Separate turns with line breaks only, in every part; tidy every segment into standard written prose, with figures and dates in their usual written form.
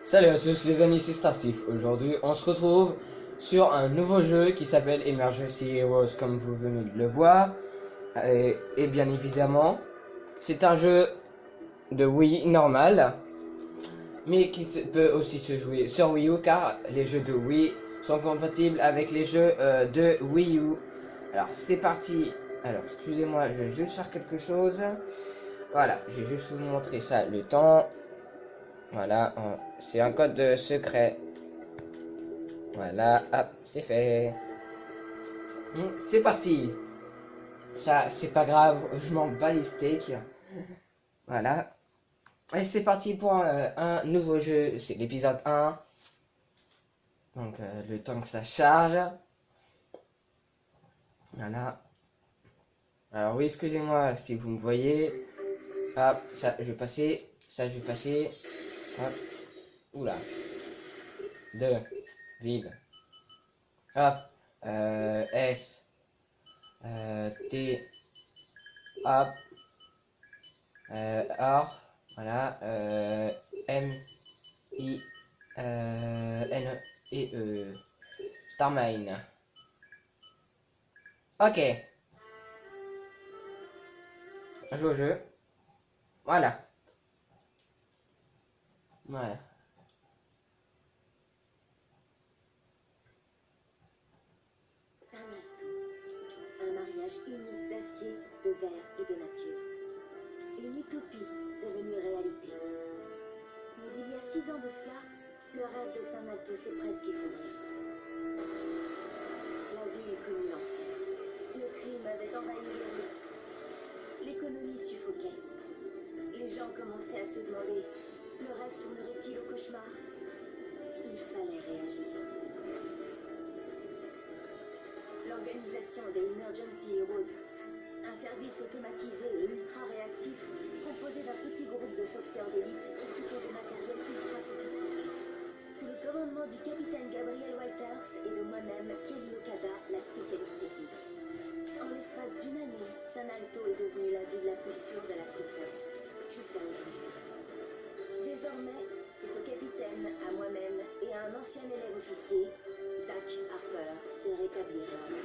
Salut à tous les amis, c'est Starsif. Aujourd'hui, on se retrouve sur un nouveau jeu qui s'appelle Emergency Heroes, comme vous venez de le voir. Et bien évidemment, c'est un jeu de Wii normal, mais qui peut aussi se jouer sur Wii U, car les jeux de Wii sont compatibles avec les jeux de Wii U. Alors, c'est parti. Alors, excusez-moi, je vais juste faire quelque chose. Voilà, je vais juste vous montrer ça, le temps. Voilà, c'est un code secret. Voilà, hop, c'est fait. C'est parti. Ça, c'est pas grave, je m'en bats les steaks. Voilà. Et c'est parti pour un nouveau jeu. C'est l'épisode 1. Donc, le temps que ça charge. Voilà. Alors oui, excusez-moi si vous me voyez. Hop, ça, je vais passer. Ça, je vais passer. Hop. Oula. 2. Vide. Hop. S. T. Hop. Or. Voilà. M. I. N. Et E. Starmine. Ok. On joue au jeu. Voilà. Voilà.
Saint-Malto, un mariage unique d'acier, de verre et de nature. Une utopie devenue réalité. Mais il y a 6 ans de cela, le rêve de Saint-Malto s'est presque effondré. La ville connut l'enfer. Le crime avait envahi les rues. L'économie suffoquait. Les gens commençaient à se demander, le rêve tournerait-il au cauchemar? Il fallait réagir. L'organisation des Emergency Heroes, un service automatisé et ultra réactif composé d'un petit groupe de sauveteurs d'élite équipés de matériel ultra sophistiqué. Sous le commandement du capitaine Gabriel Walters et de moi-même, Kelly Okada, la spécialiste technique. En l'espace d'une année, Saint-Malto est devenue la ville la plus sûre de la côte ouest, jusqu'à aujourd'hui. Désormais, c'est au capitaine, à moi-même et à un ancien élève officier, Zach Harper, de rétablir l'ordre.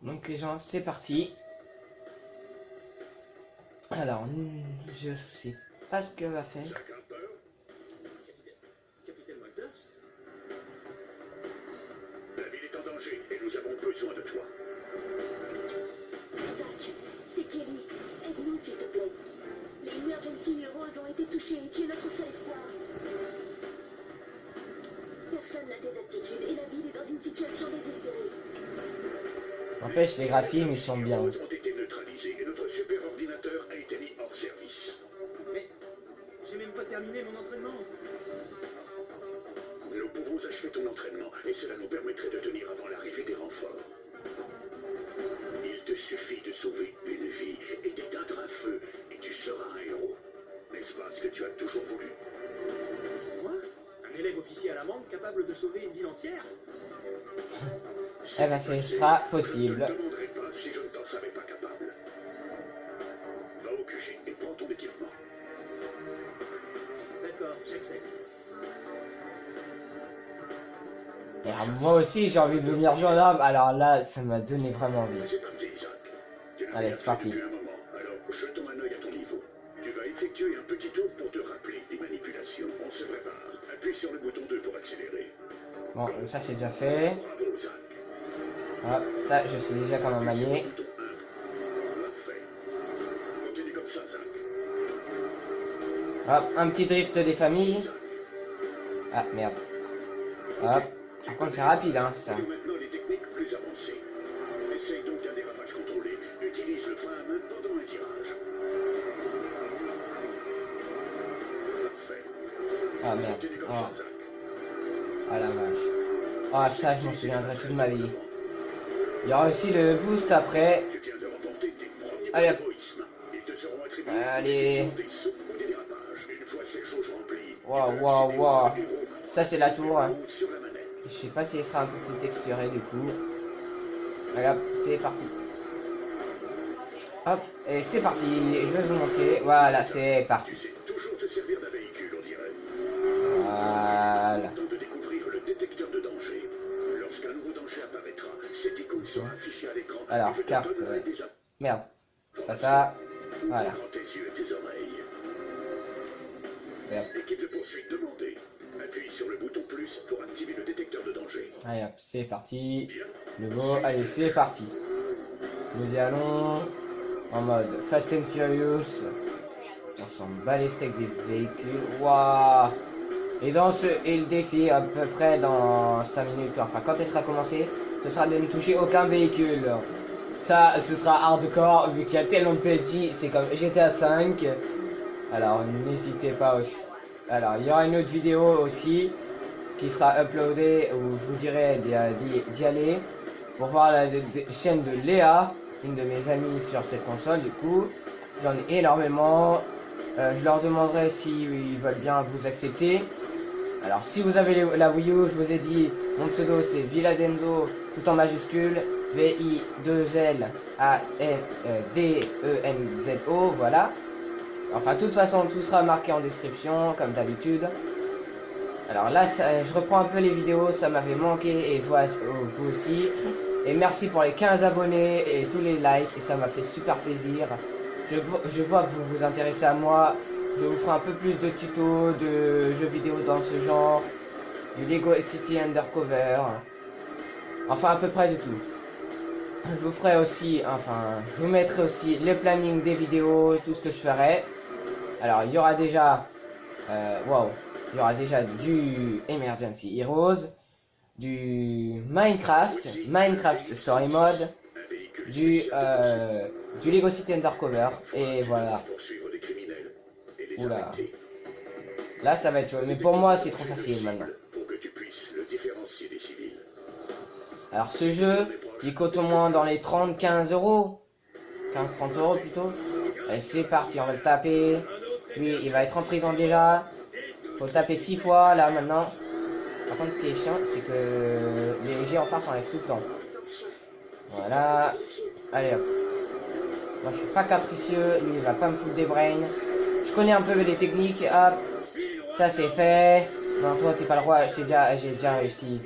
Donc les gens, c'est parti. Alors, je sais pas ce qu'elle va faire.
Capitaine Walters? La ville est en danger et nous avons besoin de toi.
Zach, c'est Kelly. Aide-nous, s'il te plaît. Les Emergency Heroes ont été touchés. Tu es notre seul espoir. Personne n'a tes aptitudes et la ville est dans une situation désespérée.
N'empêche, les graphismes, ils sont bien.
Les ont été neutralisés et notre super ordinateur a été mis hors service.
Mais j'ai même pas terminé mon entraînement.
Nous pouvons achever ton entraînement et cela nous permettrait de tenir avant l'arrivée des renforts. Il te suffit de sauver une vie et d'éteindre un feu et tu seras un héros. N'est-ce pas ce que tu as toujours voulu?
Moi? Un élève officier à l'amende capable de sauver une ville entière?
Eh ben, ce sera possible.
Je ne te demanderai pas si je ne t'en savais pas capable. Va au QG et prends ton équipement.
D'accord, j'accepte.
Et alors, moi aussi, j'ai envie de devenir gendarme. Alors là, ça m'a donné vraiment envie.
C'est parti, Isaac. Tu n'as
Allez,
rien
c'est
fait
parti.
depuis un moment, alors jetons un œil à ton niveau. Tu vas effectuer un petit tour pour te rappeler des manipulations. On se prépare. Appuie sur le bouton 2 pour accélérer.
Bon, ça c'est déjà fait.
Bravo, Zach.
Hop, ça, je sais déjà comment manier.
Bouton 1. Parfait. Continue comme ça, Zach.
Hop, un petit drift des familles.
Zach.
Ah, merde. Hop. Par contre, c'est rapide, hein, ça.
Connais maintenant les techniques plus avancées. Essaye donc un dérapage contrôlé. Utilise le frein à main pendant un virage. Parfait.
Ah, merde.
Continue comme
Oh,
ça, Zach.
ah la vache. Ah, ça, je m'en souviendrai toute ma vie. Il y aura aussi le boost après.
Tu viens de remporter tes premiers
Allez,
points
hop.
d'héroïsme. Ils te seront attribués
Allez.
en des sauts ou des dérapages. Une fois ces choses remplies,
Waouh,
tu peux
waouh,
accéder
waouh.
au héros.
Ça, c'est la tour.
Monte sur la manette.
Je sais pas s'il sera un peu plus texturé du coup. Voilà, c'est parti. Hop, et c'est parti. Je vais vous montrer. Voilà, c'est parti.
Tu sais toujours te servir d'un véhicule, on dirait.
Voilà.
Temps de découvrir le détecteur de danger. Lorsqu'un nouveau danger apparaîtra, cette icône sera affichée à l'écran.
Alors,
et je te
carte.
donnerai des
Merde. C'est pas ça. Voilà.
Ouvre grand tes yeux et tes oreilles.
Et hop.
Équipe de poursuite demandée. Appuie sur le bouton plus pour activer le détecteur de danger.
Allez hop, c'est parti.
Bien.
Nouveau, allez, c'est parti. Nous y allons en mode Fast and Furious. On s'en bat les steaks des véhicules. Waouh! Et le défi à peu près dans 5 minutes, enfin quand elle sera commencée, ce sera de ne toucher aucun véhicule. Ça, ce sera hardcore vu qu'il y a tellement de PNJ, c'est comme GTA 5. Alors n'hésitez pas aussi. Alors il y aura une autre vidéo aussi qui sera uploadée où je vous dirai d'y aller pour voir la chaîne de Léa, une de mes amies sur cette console. Du coup, j'en ai énormément. Je leur demanderai s'ils veulent bien vous accepter. Alors si vous avez la Wii U, je vous ai dit, mon pseudo c'est Villadenzo, tout en majuscule, V-I-2-L-A-N-D-E-N-Z-O, voilà. Enfin, de toute façon, tout sera marqué en description, comme d'habitude. Alors là, je reprends un peu les vidéos, ça m'avait manqué, et vous aussi. Et merci pour les 15 abonnés et tous les likes, et ça m'a fait super plaisir. Je vois que vous vous intéressez à moi. Je vous ferai un peu plus de tutos, de jeux vidéo dans ce genre. Du Lego City Undercover. Enfin, à peu près du tout. Je vous ferai aussi, enfin, je vous mettrai aussi le planning des vidéos, tout ce que je ferai. Alors, il y aura déjà, wow, il y aura déjà du Emergency Heroes, du Minecraft Story Mode, du Lego City Undercover, et voilà. Oula. Là, ça va être chaud, mais pour moi, c'est trop facile maintenant. Alors, ce jeu, il coûte au moins dans les 30-15 euros. 15-30 euros plutôt. Allez, c'est parti, on va le taper. Lui, il va être en prison déjà. Faut le taper 6 fois là maintenant. Par contre, ce qui est chiant, c'est que les jets en face s'enlèvent tout le temps. Voilà. Allez hop. Moi, je suis pas capricieux. Lui, il va pas me foutre des brains. Je connais un peu les techniques. Hop. Ça, c'est fait. Non, toi, t'es pas le roi. J'ai déjà réussi.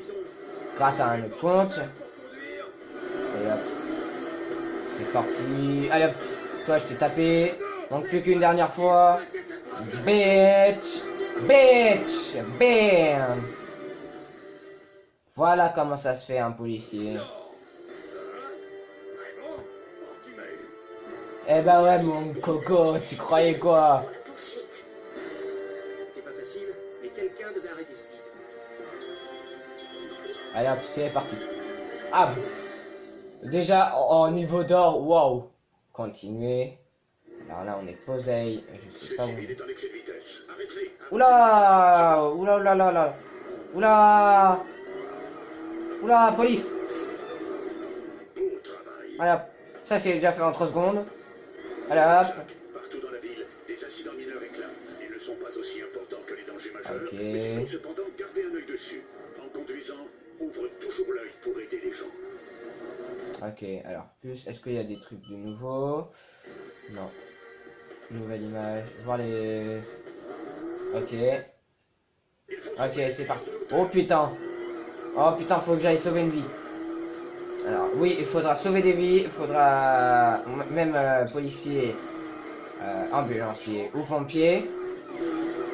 Grâce à un autre compte. Et hop. C'est parti. Allez hop. Toi, je t'ai tapé. Donc plus qu'une dernière fois. Bitch. Bitch. Bam. Voilà comment ça se fait un policier. Eh ben ouais mon coco, tu croyais quoi?
C'est pas facile, mais quelqu'un devait arrêter Steve.
Allez hop, c'est parti. Ah, déjà en niveau d'or, wow. Continuez. Alors là on est posé, je sais pas où. Oula, oula, oula, oula, oula, oula, police. Allez hop, ça c'est déjà fait en 3 secondes. Allez hop.
Partout dans la ville, des incidents mineurs éclatent. Ils ne sont pas aussi importants que les dangers majeurs.
Ok.
Mais il faut cependant garder un œil dessus. En conduisant, ouvre toujours l'œil pour aider les gens.
Ok, alors plus, est-ce qu'il y a des trucs de nouveau? Non. Nouvelle image, voir les... Ok. Ok, c'est parti. Oh putain. Oh putain, faut que j'aille sauver une vie. Alors oui, il faudra sauver des vies, il faudra même policier, ambulancier ou pompier.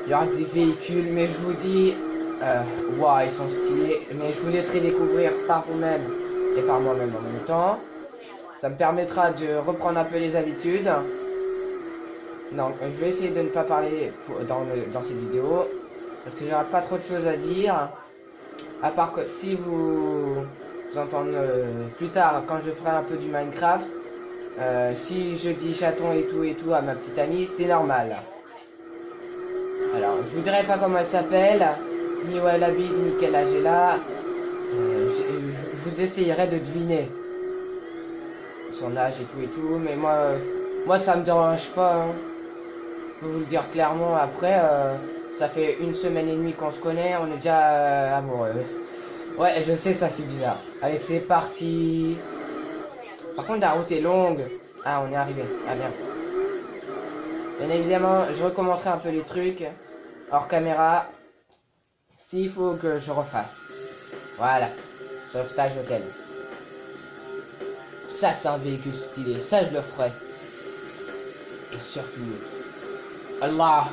Il y aura des véhicules, mais je vous dis, waouh, ils sont stylés. Mais je vous laisserai découvrir par vous-même et par moi-même en même temps. Ça me permettra de reprendre un peu les habitudes. Donc je vais essayer de ne pas parler dans cette vidéo parce que j'aurai pas trop de choses à dire. À part que si vous entendez plus tard quand je ferai un peu du Minecraft, si je dis chaton et tout à ma petite amie, c'est normal. Alors je vous dirai pas comment elle s'appelle, ni où elle habite, ni quel âge elle a. Je vous essayerai de deviner son âge et tout, mais moi ça me dérange pas. Hein. Je peux vous le dire clairement. Après, ça fait 1 semaine et demie qu'on se connaît, on est déjà amoureux. Ouais, je sais, ça fait bizarre. Allez, c'est parti. Par contre, la route est longue. Ah, on est arrivé. Ah, merde. Bien évidemment, je recommencerai un peu les trucs hors caméra s'il faut que je refasse. Voilà. Sauvetage hôtel. Ça, c'est un véhicule stylé. Ça, je le ferai. Et surtout... Allah,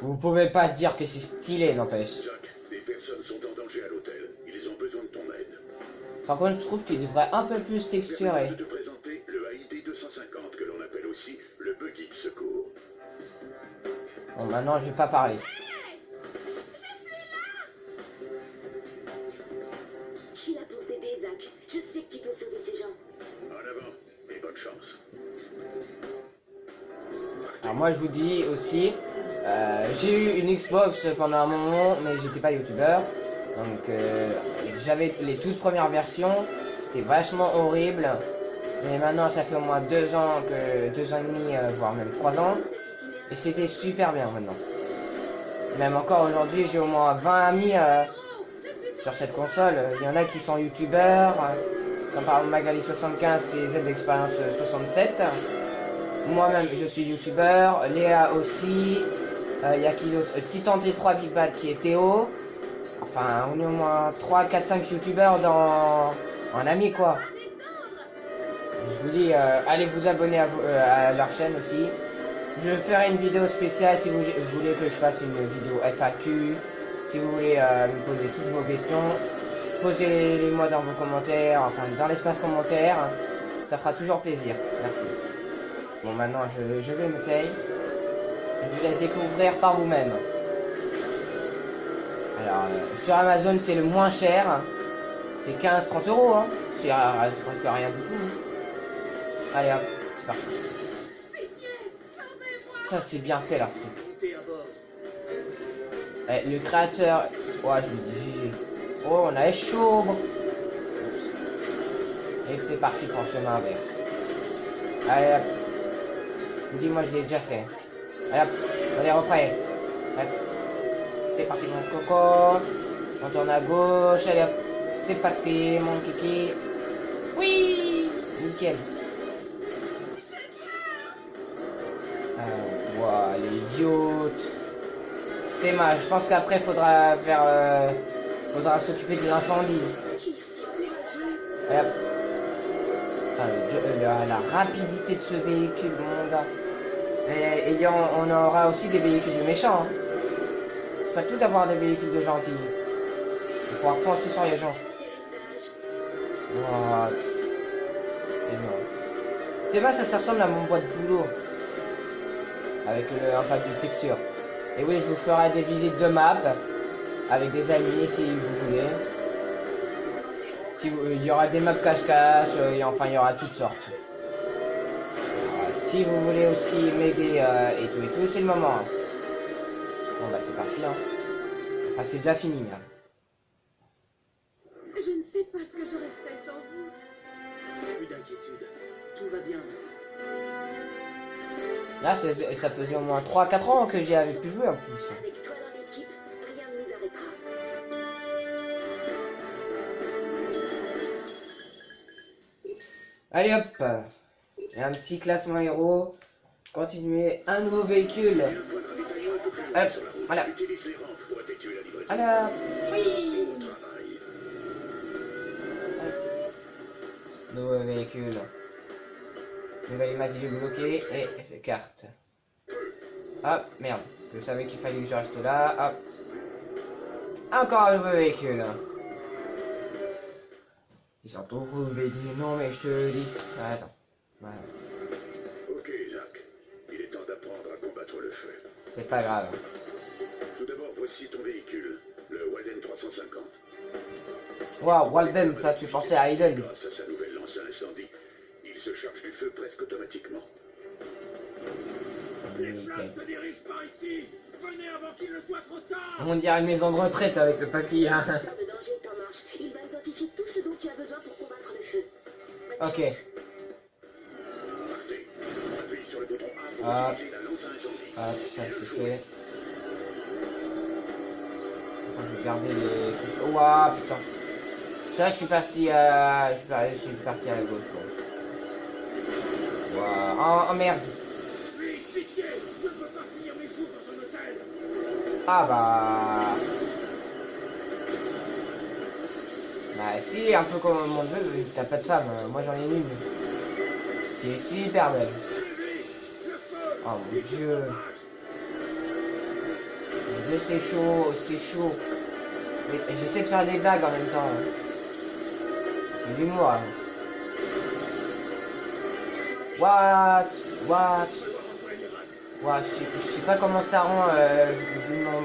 vous pouvez pas dire que c'est stylé, n'empêche.
Jack, des personnes sont en danger à l'hôtel. Ils ont besoin de ton aide.
Par contre, je trouve qu'il devrait un peu plus texturé.
Permets-moi de te présenter le AID 250, que l'on appelle aussi le buggy de secours.
Bon, maintenant, je vais pas parler.
Je suis là pour t'aider, Zach. Je sais que tu peux sauver ces gens.
En avant, et bonne chance.
Alors moi, je vous dis aussi, j'ai eu une Xbox pendant un moment, mais j'étais pas youtubeur. Donc, j'avais les toutes premières versions. C'était vachement horrible. Mais maintenant, ça fait au moins 2 ans, 2 ans et demi, voire même 3 ans. Et c'était super bien maintenant. Même encore aujourd'hui, j'ai au moins 20 amis sur cette console. Il y en a qui sont youtubeurs, comme par exemple Magali75 et Z Experience 67. Moi-même, je suis youtubeur. Léa aussi. Il y a qui d'autre? Titan T3 Big Bad qui est Théo. Enfin, on est au moins 3, 4, 5 youtubeurs dans un ami quoi. Je vous dis, allez vous abonner à leur chaîne aussi. Je ferai une vidéo spéciale si vous voulez que je fasse une vidéo FAQ. Si vous voulez me poser toutes vos questions, posez-les moi dans vos commentaires, enfin dans l'espace commentaire. Ça fera toujours plaisir. Merci. Bon, maintenant je vais me taire. Je vous laisse découvrir par vous-même. Alors, sur Amazon, c'est le moins cher. C'est 15-30 euros. Hein. C'est presque rien du tout. Allez hop, c'est parti. Ça, c'est bien fait là. Eh, le créateur. Ouais, je me dis GG. Oh, on a chaud. Et c'est parti pour le chemin vert. Allez hop. Dis-moi, je l'ai déjà fait. Allez hop, allez, reprends. Hop. C'est parti mon coco. On tourne à gauche. Allez hop. C'est parti mon kiki. Oui. Nickel. Wow, les yachts. C'est mal. Je pense qu'après faudra faire. Faudra s'occuper de l'incendie. Allez hop. Putain, la rapidité de ce véhicule, mon gars. Et on aura aussi des véhicules de méchants. Hein. C'est pas tout d'avoir des véhicules de gentils. On pourra foncer sur les gens. What? Énorme. T'es ça ressemble à mon boîte de boulot. Avec un pack de texture. Et oui, je vous ferai des visites de map. Avec des amis si vous voulez. Il y aura des maps cache-cache. Enfin, il y aura toutes sortes. Si vous voulez aussi m'aider et tout, c'est le moment. Hein. Bon bah c'est parti. Hein. Enfin c'est déjà fini. Là.
Je ne sais pas ce que j'aurais fait sans vous.
Plus d'inquiétude. Tout va bien.
Là ça faisait au moins 3-4 ans que j'y avais pu jouer en plus.
Avec toi dans l'équipe, rien ne nous arrêtera.
Allez hop. Et un petit classement héros. Continuer un nouveau véhicule. Hop, voilà. Alors, oui. Hop. Nouveau véhicule. Nouvelle image bloquée et carte. Hop, merde. Je savais qu'il fallait que je reste là. Hop. Encore un nouveau véhicule. Ils sont trop trouvés. Non mais je te le dis. Attends. Voilà.
Ok, Jacques. Il est temps d'apprendre à combattre le feu.
C'est pas grave.
Tout d'abord, voici ton véhicule, le Walden 350.
Waouh, Walden, ça fait penser à Aiden.
Grâce à sa nouvelle lance à incendie, il se charge du feu presque automatiquement.
Les flammes se dirigent par ici. Venez avant qu'il ne soit trop tard.
On dirait une maison de retraite avec le papier. Hein.
Pas de danger est en marche. Il va identifier tout ce dont tu as besoin pour combattre le feu.
Ok.
Partez. Appuyez sur le bouton A pour
Ah.
utiliser la lance à incendie.
Ah, ça c'est fait. Je vais garder les trucs. Ouah, putain. Ça, je suis parti à la gauche. Ouais. Waouh. Oh merde.
Vite, pitié, je ne peux pas finir mes jours dans un hôtel.
Ah bah. Bah si, un peu comme mon neveu, t'as pas de femme. Moi j'en ai une. Qui est super belle. Oh mon dieu. Mon dieu, c'est chaud, c'est chaud. Mais j'essaie de faire des blagues en même temps. C'est de l'humour. Hein. What? Ouais, je sais pas comment ça rend vu mon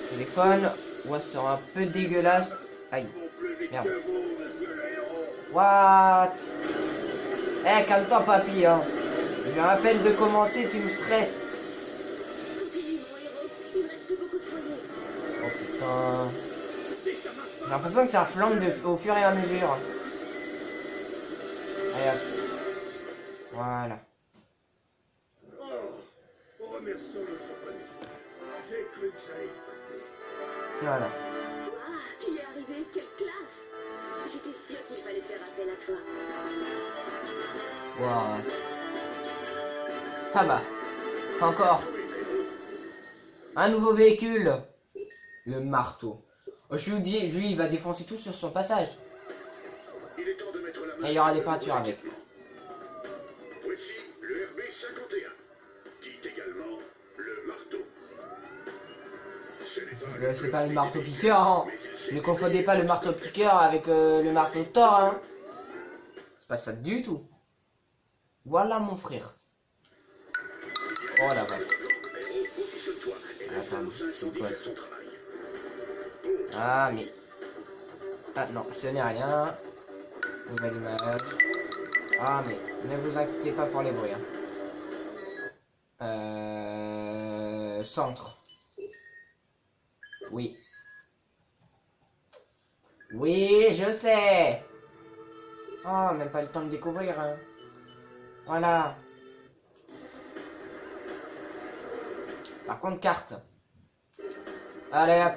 téléphone. Ouais, ça rend un peu dégueulasse. Aïe. Merde. What? Eh, calme-toi, papy, hein. Je viens à peine de commencer, tu me stresses.
Continue, mon héros. Il reste plus beaucoup de foyers.
Oh putain. J'ai l'impression que ça flambe au fur et à mesure. Allez hop. Voilà.
Oh, remercions notre bonne. J'ai cru que j'allais y passer.
Voilà.
Waouh, tu y es arrivé. Quelle classe. J'étais sûre qu'il fallait faire appel à toi.
Wow. Ah bah. Pas encore. Un nouveau véhicule. Le marteau. Oh, je vous dis, lui, il va défoncer tout sur son passage.
Il est temps de mettre la main
Et il y aura des
sur le
peintures
nouveau
avec.
équipement. Voici le RB-51, dit également le marteau. Ce n'est pas
C'est pas le marteau piqueur, hein. Ne confondez pas le marteau piqueur avec le marteau de Thor, hein. C'est pas ça du tout. Voilà mon frère. Oh la vache. Attends, c'est quoi ça? Ah mais... Ah non, ce n'est rien. Nouvelle image. Ah mais ne vous inquiétez pas pour les bruits. Hein. Centre. Oui. Oui, je sais. Oh, même pas le temps de découvrir. Hein. Voilà. Par contre, carte. Allez hop.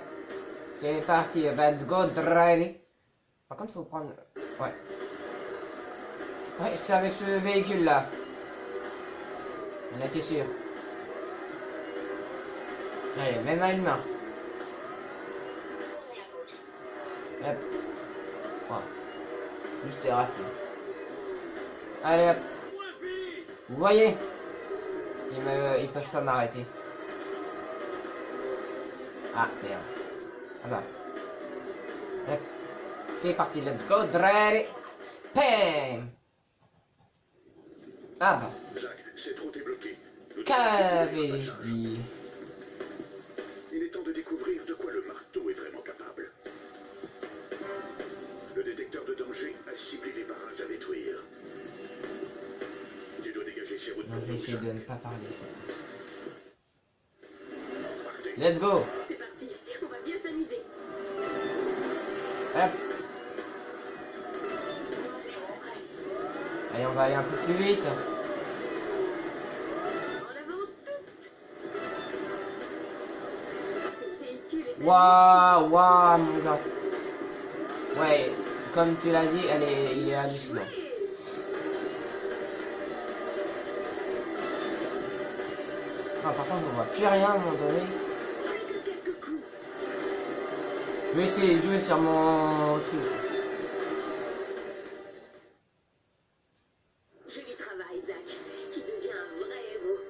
C'est parti. Let's go, drive. Par contre, faut prendre... Ouais. Ouais, c'est avec ce véhicule-là. On était sûr. Allez, même à une main. Hop. Voilà. Juste des rafles. Allez hop. Vous voyez? Ils peuvent pas m'arrêter. Ah merde. Ah bah. Hop. C'est parti, let's go, ready. Pam. Ah bah.
Jacques, c'est trop débloqué.
Qu'avais-je dit?
Il est temps de découvrir de quoi le marteau est vraiment capable. Le détecteur de danger a ciblé les barrages à détruire. Tu dois dégager ces routes.
Non, je vais essayer de ne pas parler cette fois.
Partez.
Let's go.
C'est parti. On va bien s'amuser.
Hop. Allez, on va aller un peu plus vite.
En avance. Ce véhicule est
Waouh, waouh, mon gars. Ouais, comme tu l'as dit, il est hallucinant. Ah, par contre, on voit plus rien à un moment donné.
quelques coups.
Je vais essayer de jouer sur mon truc.
Joli travail, Zach. Tu deviens un vrai héros.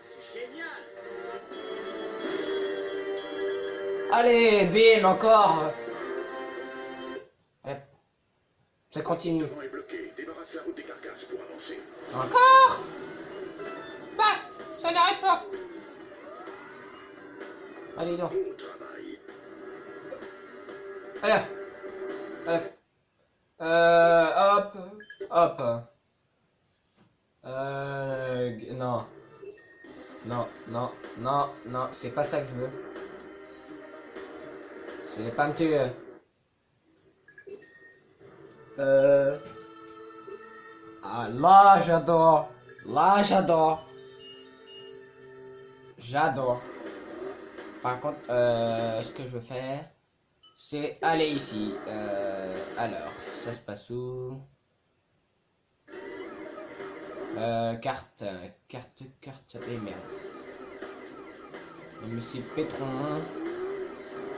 C'est génial.
Allez, bim, encore. Hop. Ça continue.
Le vent est bloqué. Débarrasse la route des carcasses pour avancer.
Encore. Bah, ça n'arrête pas. Allez, donc.
Beau travail.
Allez. Allez. Hop. Hop. Non. Non, non, non, non, c'est pas ça que je veux. C'est les peintures. Ah, là, j'adore. Là, j'adore. J'adore. Par contre, ce que je veux faire... c'est aller ici. Alors, ça se passe où? Carte. Et merde. Monsieur Pétron.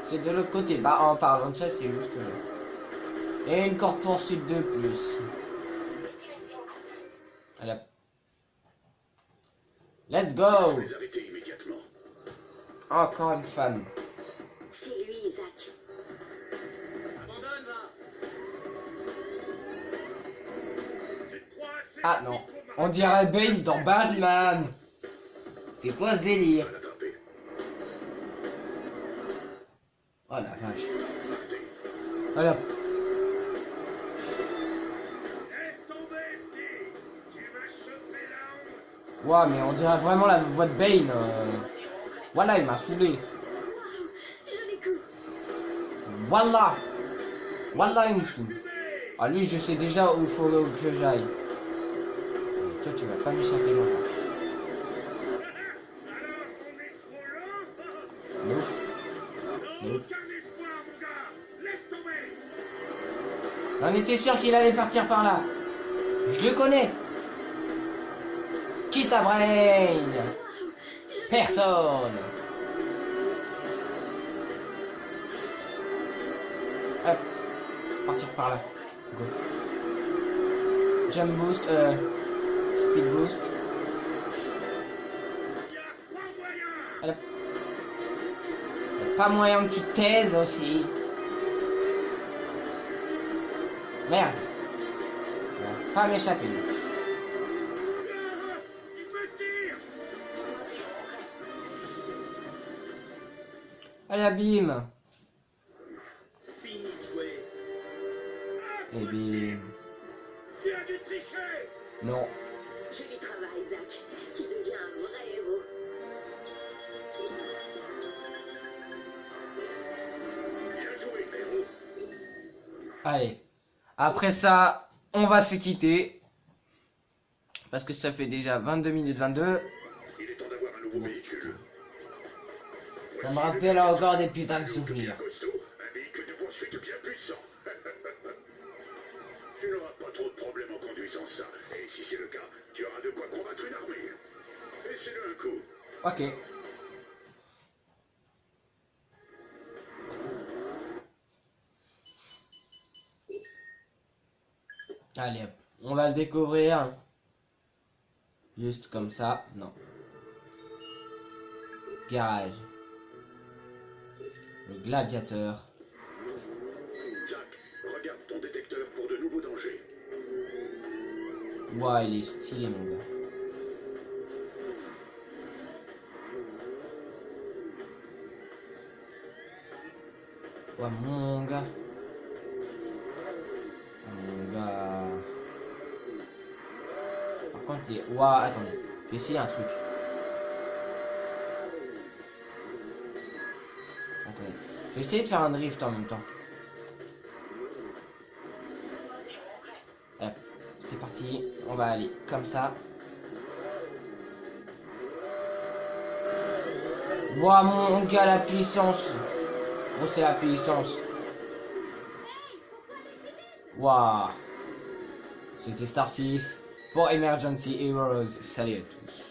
C'est de l'autre côté. Bah, en parlant de ça, c'est juste là. Et une corde poursuite de plus. Voilà. Let's go!
Les arrêter immédiatement.
Encore une femme.
C'est lui, Isaac.
Abandonne, va.
Ah non. On dirait Bane dans Batman. C'est quoi ce délire?
Va l'attraper.
Oh la vache.
Partez.
Voilà.
Laisse tomber, petit. Tu vas choper la honte.
Ouah, mais on dirait vraiment la voix de Bane. Voilà, il m'a saoulé.
Waouh, joli coup.
Voilà. Voilà, il me saoule. Ah, lui, je sais déjà où il faut que j'aille. Toi, tu vas pas m'échapper longtemps.
Alors on est trop lent.
Non.
Non, aucun espoir, mon gars. Laisse tomber.
On était sûr qu'il allait partir par là. Je le connais. Qui t'a brain? Personne. Hop. Partir par là. Go. Jump boost. Speed boost.
Y a pas moyen.
Hop. Pas moyen que tu te taises aussi. Merde. On va pas m'échapper.
Il me tire.
Allez, bim.
Fini de jouer.
Et bim.
Tu as dû tricher.
Non.
Joli travail, Isaac. Tu deviens un vrai héros.
Bien joué, héros.
Allez. Après ça, on va se quitter. Parce que ça fait déjà 22 minutes 22.
Il est temps d'avoir un nouveau véhicule.
Ça me rappelle encore des putains de
Bien
souvenirs.
costaud, un véhicule de poursuite bien puissant. Tu n'auras pas trop de problèmes en conduisant ça. Et si c'est le cas, tu auras de quoi combattre une armée. Laissez-le un coup.
Ok. Allez, hop. On va le découvrir. Juste comme ça. Non. Garage. Le gladiateur.
Jack, regarde ton détecteur pour de nouveaux dangers.
Ouah, il est stylé, mon gars. Ouah, mon gars. Mon gars. Par contre, il est... Ouah, attendez. Je vais essayer un truc. Attendez. Je vais essayer de faire un drift en même temps. Hop. C'est parti. On va aller comme ça. Ouah, mon gars, la puissance. Oh, c'est la puissance. Waouh. C'était Star 6 pour Emergency Heroes. Salut à tous.